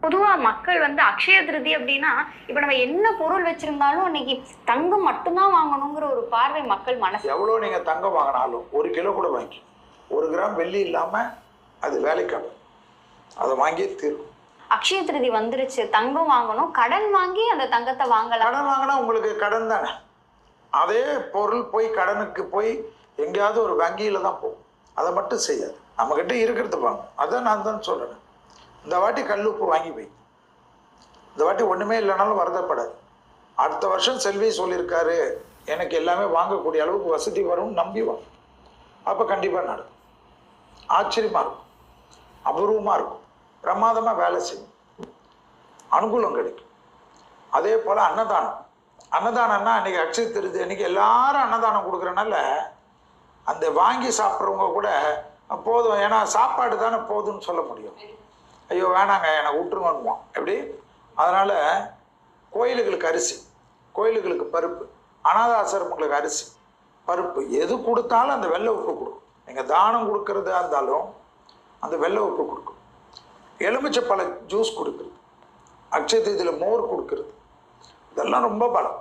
பொதுவா மக்கள் வந்து அக்ஷய திருதி அப்படின்னா இப்ப நம்ம என்ன பொருள் வச்சிருந்தாலும் இன்னைக்கு தங்கம் மட்டும்தான் வாங்கணுங்கிற ஒரு பார்வை மக்கள் மனசு. எவ்வளவு நீங்க தங்கம் வாங்கினாலும் 1 கிலோ கூட வாங்கி 1 கிராம் வெள்ளி இல்லாம அது வேலைக்காக அதை வாங்கி தீரும். அக்ஷய திருதி வந்துருச்சு, தங்கம் வாங்கணும், கடன் வாங்கி அந்த தங்கத்தை வாங்கலாம். கடன் வாங்கினா உங்களுக்கு கடன் தானே. அதே பொருள் போய் கடனுக்கு போய் எங்கேயாவது ஒரு வங்கியில தான் போகும். அதை மட்டும் செய்யாது, நம்ம கிட்ட இருக்கிறது வாங்க. அதான் நான் தான் சொல்றேன், இந்த வாட்டி கல்லுப்பு வாங்கி போய் இந்த வாட்டி ஒண்ணுமே இல்லைனாலும் வருத்தப்படாது. அடுத்த வருஷம் செல்வி சொல்லியிருக்காரு எனக்கு எல்லாமே வாங்கக்கூடிய அளவுக்கு வசதி வரும்னு நம்பி வாங்க. அப்போ கண்டிப்பாக நடக்கும். ஆச்சரியமாக இருக்கும், அபூர்வமாக இருக்கும், பிரமாதமாக வேலை செய்யும், அனுகூலம் கிடைக்கும். அதே போல் அன்னதானம். அன்னதானம்னா அன்றைக்கி அக்ஷய திருதி அன்றைக்கி எல்லாரும் அன்னதானம் கொடுக்குறனால அந்த வாங்கி சாப்பிட்றவங்க கூட போதும், ஏன்னா சாப்பாடு தானே போதும்னு சொல்ல முடியும். ஐயோ வேணாங்க எனக்கு விட்டுருங்கன்னுவான் எப்படி. அதனால் கோயிலுகளுக்கு அரிசி, கோயிலுகளுக்கு பருப்பு, அனாத ஆசிரமங்களுக்கு அரிசி, பருப்பு எது கொடுத்தாலும் அந்த வெள்ளை உப்பு கொடுக்கும். நீங்கள் தானம் கொடுக்கறதா இருந்தாலும் அந்த வெள்ளை உப்பு கொடுக்கும். எலுமிச்சை பழ ஜூஸ் கொடுக்குறது, அக்ஷய திருதியில் மோர் கொடுக்கறது, இதெல்லாம் ரொம்ப பலம்.